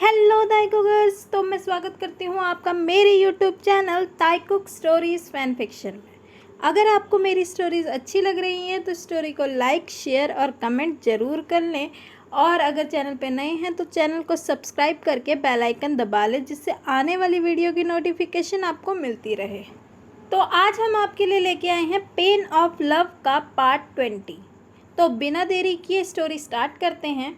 Hello ताइकुकर्स। तो मैं स्वागत करती हूँ आपका मेरे YouTube channel Taekook stories fan fiction में। अगर आपको मेरी स्टोरीज़ अच्छी लग रही हैं तो स्टोरी को लाइक, शेयर और कमेंट ज़रूर कर लें। और अगर चैनल पे नए हैं तो चैनल को सब्सक्राइब करके बेल आइकन दबा लें, जिससे आने वाली वीडियो की नोटिफिकेशन आपको मिलती रहे। तो आज हम आपके लिए लेके आए हैं पेन ऑफ लव का पार्ट 20। तो बिना देरी किए स्टोरी स्टार्ट करते हैं।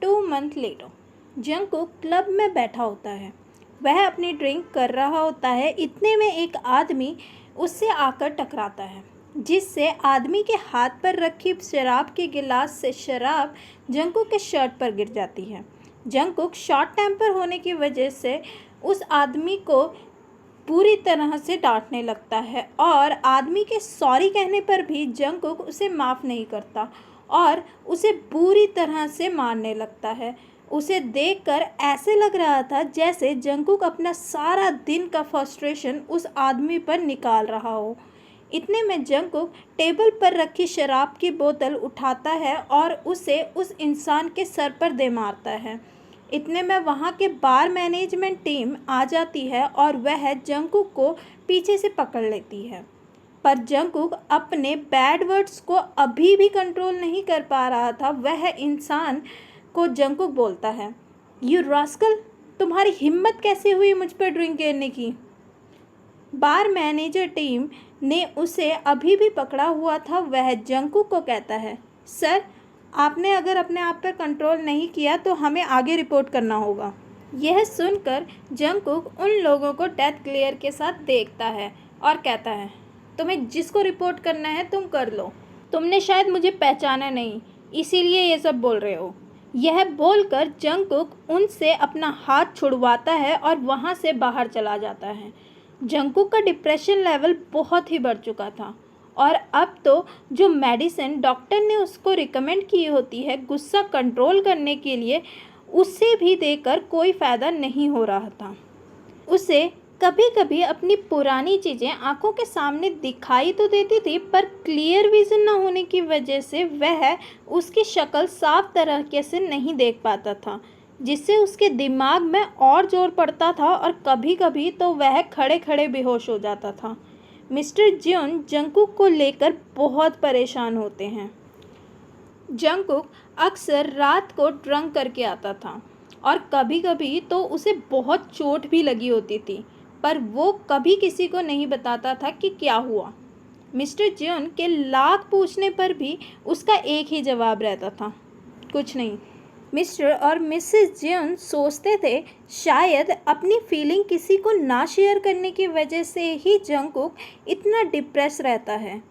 2 मंथ लेटर, जंगकुक क्लब में बैठा होता है। वह अपनी ड्रिंक कर रहा होता है। इतने में एक आदमी उससे आकर टकराता है, जिससे आदमी के हाथ पर रखी शराब के गिलास से शराब जंगकुक के शर्ट पर गिर जाती है। जंगकुक शॉर्ट टेम्पर होने की वजह से उस आदमी को पूरी तरह से डांटने लगता है और आदमी के सॉरी कहने पर भी जंगकुक उसे माफ़ नहीं करता और उसे बुरी तरह से मारने लगता है। उसे देखकर ऐसे लग रहा था जैसे जंगकुक अपना सारा दिन का फ्रस्ट्रेशन उस आदमी पर निकाल रहा हो। इतने में जंगकुक टेबल पर रखी शराब की बोतल उठाता है और उसे उस इंसान के सर पर दे मारता है। इतने में वहाँ के बार मैनेजमेंट टीम आ जाती है और वह जंगकुक को पीछे से पकड़ लेती है। पर जंगकुक अपने बैड वर्ड्स को अभी भी कंट्रोल नहीं कर पा रहा था। वह इंसान को जंगकुक बोलता है, यू रास्कल, तुम्हारी हिम्मत कैसे हुई मुझ पर ड्रिंक गिरने की। बार मैनेजर टीम ने उसे अभी भी पकड़ा हुआ था। वह जंगकुक को कहता है, सर, आपने अगर अपने आप पर कंट्रोल नहीं किया तो हमें आगे रिपोर्ट करना होगा। यह सुनकर जंगकुक उन लोगों को डेथ ग्लेयर के साथ देखता है और कहता है, तुम्हें जिसको रिपोर्ट करना है तुम कर लो। तुमने शायद मुझे पहचाना नहीं, इसीलिए ये सब बोल रहे हो। यह बोलकर जंगकुक उनसे अपना हाथ छुड़वाता है और वहाँ से बाहर चला जाता है। जंगकुक का डिप्रेशन लेवल बहुत ही बढ़ चुका था और अब तो जो मेडिसिन डॉक्टर ने उसको रिकमेंड की होती है गुस्सा कंट्रोल करने के लिए, उससे भी देकर कोई फ़ायदा नहीं हो रहा था। उसे कभी कभी अपनी पुरानी चीज़ें आंखों के सामने दिखाई तो देती थी, पर क्लियर विजन न होने की वजह से वह उसकी शक्ल साफ तरीके से नहीं देख पाता था, जिससे उसके दिमाग में और जोर पड़ता था और कभी कभी तो वह खड़े खड़े बेहोश हो जाता था। मिस्टर जियोन जंगकुक को लेकर बहुत परेशान होते हैं। जंगकुक अक्सर रात को ड्रंक करके आता था और कभी कभी तो उसे बहुत चोट भी लगी होती थी, पर वो कभी किसी को नहीं बताता था कि क्या हुआ। मिस्टर जियोन के लाख पूछने पर भी उसका एक ही जवाब रहता था, कुछ नहीं। मिस्टर और मिसेस जियोन सोचते थे शायद अपनी फीलिंग किसी को ना शेयर करने की वजह से ही जंगकुक इतना डिप्रेस रहता है।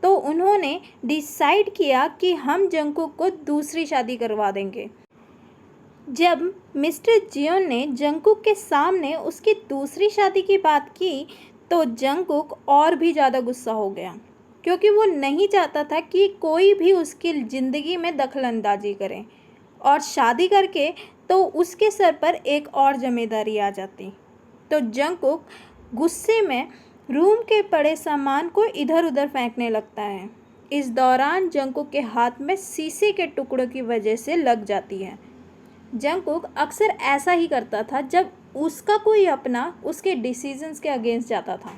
तो उन्होंने डिसाइड किया कि हम जंगकुक को दूसरी शादी करवा देंगे। जब मिस्टर जियोन ने जंगकुक के सामने उसकी दूसरी शादी की बात की तो जंगकुक और भी ज़्यादा गुस्सा हो गया, क्योंकि वो नहीं चाहता था कि कोई भी उसकी ज़िंदगी में दखलंदाजी करे और शादी करके तो उसके सर पर एक और जिम्मेदारी आ जाती। तो जंगकुक गुस्से में रूम के पड़े सामान को इधर उधर फेंकने लगता है। इस दौरान जंगकुक के हाथ में शीशे के टुकड़ों की वजह से लग जाती है। जंगकुक अक्सर ऐसा ही करता था जब उसका कोई अपना उसके डिसीजंस के अगेंस्ट जाता था,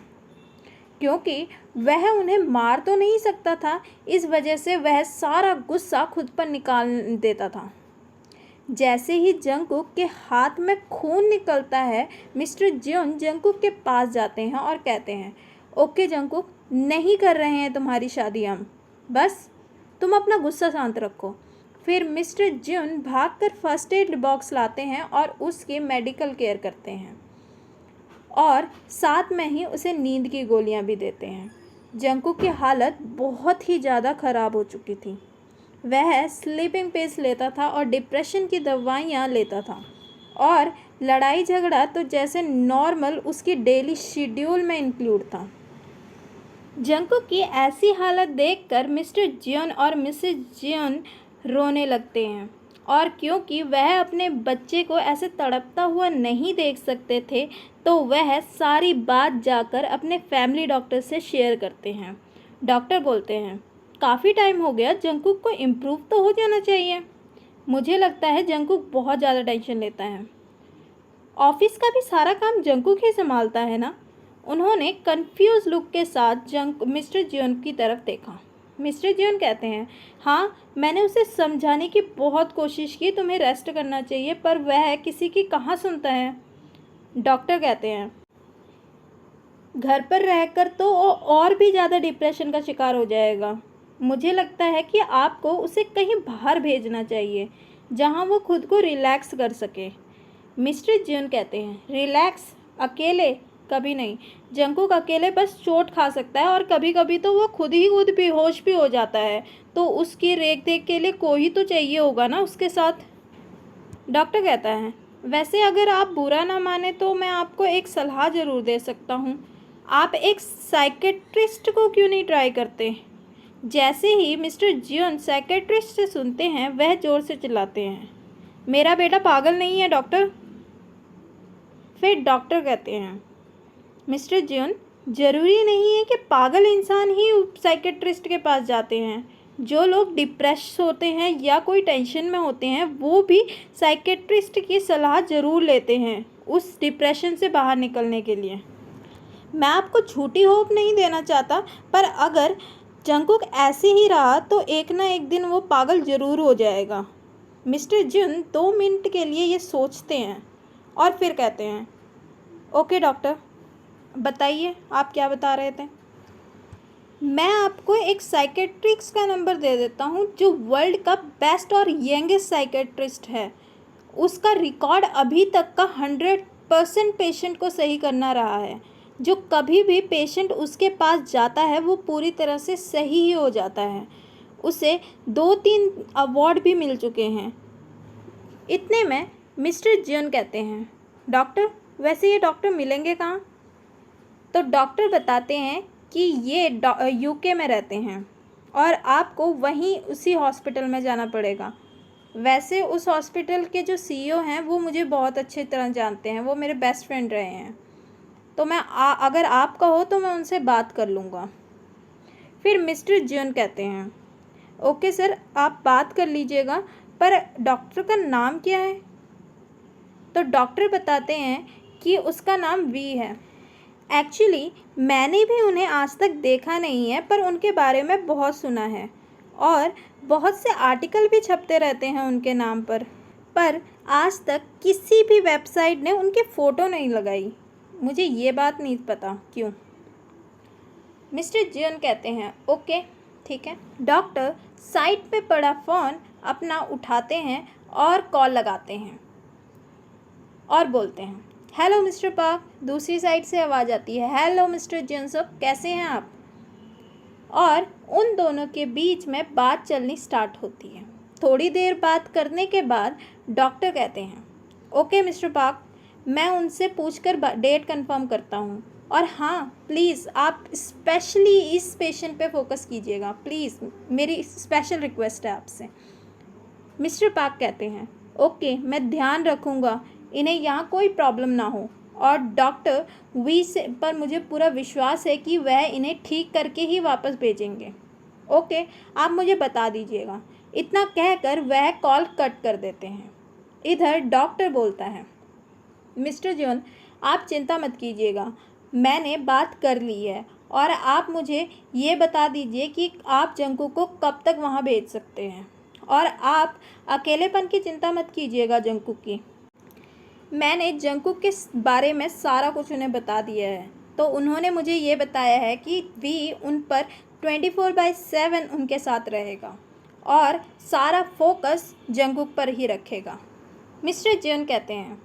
क्योंकि वह उन्हें मार तो नहीं सकता था। इस वजह से वह सारा गुस्सा खुद पर निकाल देता था। जैसे ही जंगकुक के हाथ में खून निकलता है, मिस्टर जियोन जंगकुक के पास जाते हैं और कहते हैं, ओके जंगकुक, नहीं कर रहे हैं तुम्हारी शादी हम, बस तुम अपना गुस्सा शांत रखो। फिर मिस्टर जियोन भागकर फर्स्ट एड बॉक्स लाते हैं और उसकी मेडिकल केयर करते हैं और साथ में ही उसे नींद की गोलियां भी देते हैं। जंगकुक की हालत बहुत ही ज़्यादा ख़राब हो चुकी थी। वह स्लीपिंग पिल्स लेता था और डिप्रेशन की दवाइयाँ लेता था और लड़ाई झगड़ा तो जैसे नॉर्मल उसकी डेली शेड्यूल में इंक्लूड था। जंगकुक की ऐसी हालत देखकर मिस्टर जियोन और मिसेस जियोन रोने लगते हैं, और क्योंकि वह अपने बच्चे को ऐसे तड़पता हुआ नहीं देख सकते थे तो वह सारी बात जाकर अपने फैमिली डॉक्टर से शेयर करते हैं। डॉक्टर बोलते हैं, काफ़ी टाइम हो गया, जंगकुक को इम्प्रूव तो हो जाना चाहिए। मुझे लगता है जंगकुक बहुत ज़्यादा टेंशन लेता है। ऑफिस का भी सारा काम जंकुक ही संभालता है ना? उन्होंने कंफ्यूज लुक के साथ मिस्टर जियोन की तरफ देखा। मिस्टर जियोन कहते हैं, हाँ, मैंने उसे समझाने की बहुत कोशिश की, तुम्हें रेस्ट करना चाहिए, पर वह किसी की कहाँ सुनता है। डॉक्टर कहते हैं, घर पर रहकर तो वो और भी ज़्यादा डिप्रेशन का शिकार हो जाएगा। मुझे लगता है कि आपको उसे कहीं बाहर भेजना चाहिए जहाँ वो खुद को रिलैक्स कर सके। मिस्टर जियोन कहते हैं, रिलैक्स? अकेले? कभी नहीं। जंकुक अकेले बस चोट खा सकता है और कभी कभी तो वो खुद बेहोश भी हो जाता है, तो उसकी रेख देख के लिए कोई तो चाहिए होगा ना उसके साथ। डॉक्टर कहता है, वैसे अगर आप बुरा ना माने तो मैं आपको एक सलाह ज़रूर दे सकता हूँ। आप एक साइकेट्रिस्ट को क्यों नहीं ट्राई करते? जैसे ही मिस्टर जियोन साइकेट्रिस्ट से सुनते हैं, वह ज़ोर से चिल्लाते हैं, मेरा बेटा पागल नहीं है डॉक्टर। फिर डॉक्टर कहते हैं, मिस्टर जियोन, ज़रूरी नहीं है कि पागल इंसान ही साइकेट्रिस्ट के पास जाते हैं। जो लोग डिप्रेस होते हैं या कोई टेंशन में होते हैं, वो भी साइकेट्रिस्ट की सलाह ज़रूर लेते हैं उस डिप्रेशन से बाहर निकलने के लिए। मैं आपको झूठी होप नहीं देना चाहता, पर अगर जंकुक ऐसे ही रहा तो एक ना एक दिन वो पागल ज़रूर हो जाएगा। मिस्टर जियोन 2 मिनट के लिए ये सोचते हैं और फिर कहते हैं, ओके डॉक्टर, बताइए आप क्या बता रहे थे। मैं आपको एक साइकेट्रिस्ट का नंबर दे देता हूँ जो वर्ल्ड का बेस्ट और यंगेस्ट साइकेट्रिस्ट है। उसका रिकॉर्ड अभी तक का 100% पेशेंट को सही करना रहा है। जो कभी भी पेशेंट उसके पास जाता है वो पूरी तरह से सही ही हो जाता है। उसे 2-3 अवार्ड भी मिल चुके हैं। इतने में मिस्टर जियोन कहते हैं, डॉक्टर, वैसे ये डॉक्टर मिलेंगे कहाँ? तो डॉक्टर बताते हैं कि ये यूके में रहते हैं और आपको वहीं उसी हॉस्पिटल में जाना पड़ेगा। वैसे उस हॉस्पिटल के जो सीईओ हैं वो मुझे बहुत अच्छी तरह जानते हैं, वो मेरे बेस्ट फ्रेंड रहे हैं, तो मैं अगर आप कहो तो मैं उनसे बात कर लूँगा। फिर मिस्टर जियोन कहते हैं, ओके सर, आप बात कर लीजिएगा, पर डॉक्टर का नाम क्या है? तो डॉक्टर बताते हैं कि उसका नाम वी है। एक्चुअली मैंने भी उन्हें आज तक देखा नहीं है, पर उनके बारे में बहुत सुना है और बहुत से आर्टिकल भी छपते रहते हैं उनके नाम पर आज तक किसी भी वेबसाइट ने उनकी फ़ोटो नहीं लगाई। मुझे ये बात नहीं पता क्यों। मिस्टर जियोन कहते हैं, ओके ठीक है। डॉक्टर साइड पे पड़ा फ़ोन अपना उठाते हैं और कॉल लगाते हैं और बोलते हैं, हेलो मिस्टर पार्क। दूसरी साइड से आवाज़ आती है, हेलो मिस्टर जियोन, कैसे हैं आप? और उन दोनों के बीच में बात चलनी स्टार्ट होती है। थोड़ी देर बात करने के बाद डॉक्टर कहते हैं, ओके मिस्टर पार्क, मैं उनसे पूछकर डेट कंफर्म करता हूँ, और हाँ प्लीज़ आप स्पेशली इस पेशेंट पे फोकस कीजिएगा, प्लीज़, मेरी स्पेशल रिक्वेस्ट है आपसे। मिस्टर पार्क कहते हैं, ओके मैं ध्यान रखूँगा, इन्हें यहाँ कोई प्रॉब्लम ना हो, और डॉक्टर वी से पर मुझे पूरा विश्वास है कि वह इन्हें ठीक करके ही वापस भेजेंगे। ओके, आप मुझे बता दीजिएगा। इतना कहकर वह कॉल कट कर देते हैं। इधर डॉक्टर बोलता है, मिस्टर जियोन, आप चिंता मत कीजिएगा, मैंने बात कर ली है, और आप मुझे ये बता दीजिए कि आप जंकुक को कब तक वहाँ भेज सकते हैं, और आप अकेलेपन की चिंता मत कीजिएगा जंकुक की। मैंने जंकुक के बारे में सारा कुछ उन्हें बता दिया है, तो उन्होंने मुझे ये बताया है कि वी उन पर 24/7 उनके साथ रहेगा और सारा फोकस जंकुक पर ही रखेगा। मिस्टर जियोन कहते हैं,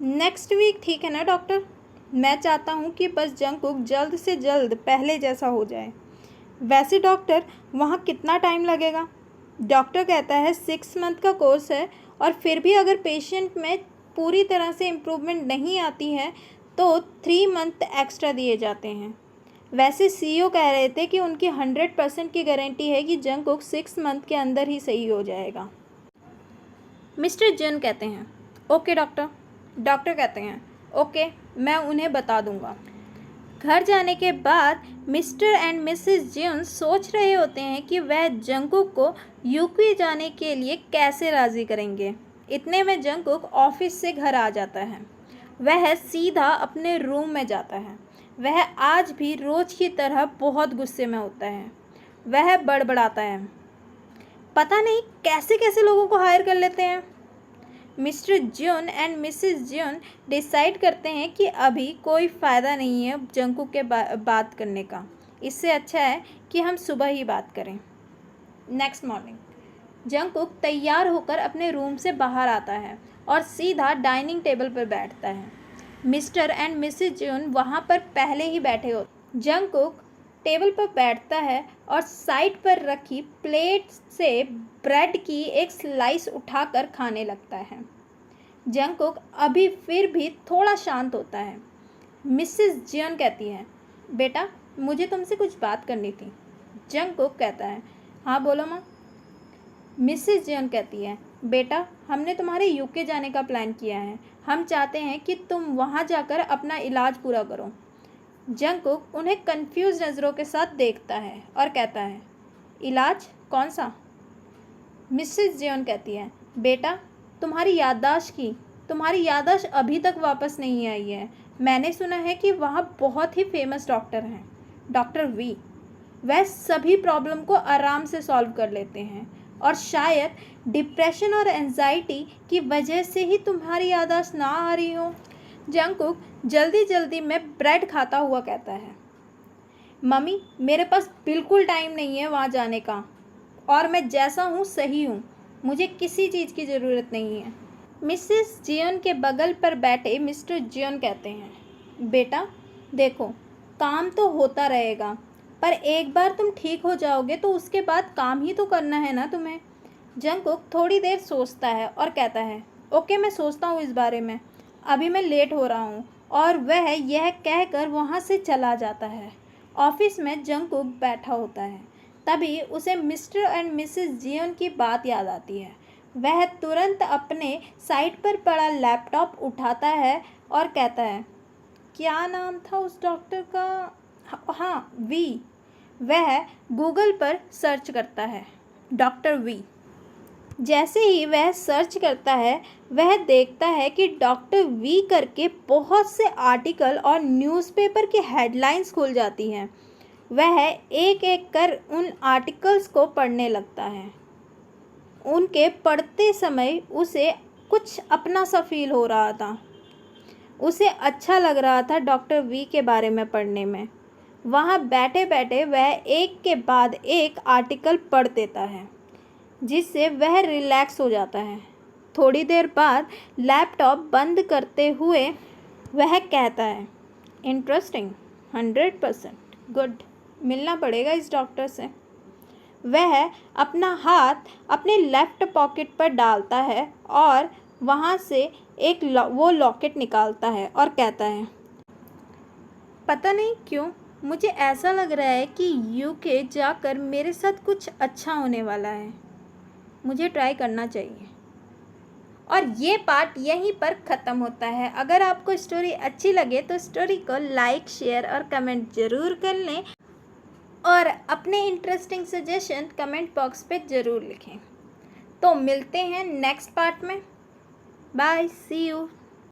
नेक्स्ट वीक ठीक है ना डॉक्टर? मैं चाहता हूँ कि बस जंकुक जल्द से जल्द पहले जैसा हो जाए। वैसे डॉक्टर वहाँ कितना टाइम लगेगा? डॉक्टर कहता है 6 मंथ का कोर्स है, और फिर भी अगर पेशेंट में पूरी तरह से इम्प्रूवमेंट नहीं आती है तो 3 मंथ एक्स्ट्रा दिए जाते हैं। वैसे सीईओ कह रहे थे कि उनकी 100% की गारंटी है कि जंकुक 6 मंथ के अंदर ही सही हो जाएगा। मिस्टर जियोन कहते हैं, ओके डॉक्टर। डॉक्टर कहते हैं, ओके मैं उन्हें बता दूंगा। घर जाने के बाद मिस्टर एंड मिसेस जियोन सोच रहे होते हैं कि वह जंकुक को यूके जाने के लिए कैसे राज़ी करेंगे। इतने में जंकुक ऑफिस से घर आ जाता है वह सीधा अपने रूम में जाता है। वह आज भी रोज की तरह बहुत गुस्से में होता है। वह बड़बड़ाता है, पता नहीं कैसे कैसे लोगों को हायर कर लेते हैं। Mister June and Mrs June decide करते हैं कि अभी कोई फ़ायदा नहीं है जंकुक के बात करने का। इससे अच्छा है कि हम सुबह ही बात करें। नेक्स्ट मॉर्निंग जंकुक तैयार होकर अपने रूम से बाहर आता है और सीधा डाइनिंग टेबल पर बैठता है। मिस्टर एंड मिसेस ज्यून वहाँ पर पहले ही बैठे होते। जंकुक टेबल पर बैठता है और साइड पर रखी प्लेट से ब्रेड की एक स्लाइस उठाकर खाने लगता है। जंकुक अभी फिर भी थोड़ा शांत होता है। मिसेस जियन कहती है, बेटा मुझे तुमसे कुछ बात करनी थी। जंकुक कहता है, हाँ बोलो माँ। मिसेस जियन कहती है, बेटा हमने तुम्हारे यूके जाने का प्लान किया है। हम चाहते हैं कि तुम वहाँ जाकर अपना इलाज पूरा करो। जंकुक उन्हें कंफ्यूज नज़रों के साथ देखता है और कहता है, इलाज कौन सा? मिसेस जियन कहती है, बेटा तुम्हारी याददाश्त अभी तक वापस नहीं आई है। मैंने सुना है कि वहाँ बहुत ही फेमस डॉक्टर हैं, डॉक्टर वी। वह सभी प्रॉब्लम को आराम से सॉल्व कर लेते हैं और शायद डिप्रेशन और एंजाइटी की वजह से ही तुम्हारी याददाश्त ना आ रही हो। जंकुक जल्दी जल्दी में ब्रेड खाता हुआ कहता है, मम्मी मेरे पास बिल्कुल टाइम नहीं है वहाँ जाने का, और मैं जैसा हूँ सही हूँ। मुझे किसी चीज़ की ज़रूरत नहीं है। मिसेस जियन के बगल पर बैठे मिस्टर जियन कहते हैं, बेटा देखो काम तो होता रहेगा, पर एक बार तुम ठीक हो जाओगे तो उसके बाद काम ही तो करना है ना तुम्हें। जंकुक थोड़ी देर सोचता है और कहता है, ओके मैं सोचता हूँ इस बारे में, अभी मैं लेट हो रहा हूँ। और वह यह कहकर वहाँ से चला जाता है। ऑफिस में जंकुक बैठा होता है। तभी उसे मिस्टर एंड मिसेस जियन की बात याद आती है। वह तुरंत अपने साइड पर पड़ा लैपटॉप उठाता है और कहता है, क्या नाम था उस डॉक्टर का? हाँ वी। वह गूगल पर सर्च करता है, डॉक्टर वी। जैसे ही वह सर्च करता है वह देखता है कि डॉक्टर वी करके बहुत से आर्टिकल और न्यूज़पेपर की हेडलाइंस खुल जाती हैं। वह एक एक कर उन आर्टिकल्स को पढ़ने लगता है। उनके पढ़ते समय उसे कुछ अपना सा फील हो रहा था। उसे अच्छा लग रहा था डॉक्टर वी के बारे में पढ़ने में। वहाँ बैठे बैठे वह एक के बाद एक आर्टिकल पढ़ देता है, जिससे वह रिलैक्स हो जाता है। थोड़ी देर बाद लैपटॉप बंद करते हुए वह कहता है, इंटरेस्टिंग, 100% गुड, मिलना पड़ेगा इस डॉक्टर से। वह अपना हाथ अपने लेफ्ट पॉकेट पर डालता है और वहाँ से वो लॉकेट निकालता है और कहता है, पता नहीं क्यों मुझे ऐसा लग रहा है कि यूके जाकर मेरे साथ कुछ अच्छा होने वाला है। मुझे ट्राई करना चाहिए। और ये पार्ट यहीं पर ख़त्म होता है। अगर आपको स्टोरी अच्छी लगे तो स्टोरी को लाइक, शेयर और कमेंट ज़रूर कर लें और अपने इंटरेस्टिंग सजेशन कमेंट बॉक्स पे ज़रूर लिखें। तो मिलते हैं नेक्स्ट पार्ट में। Bye, see you.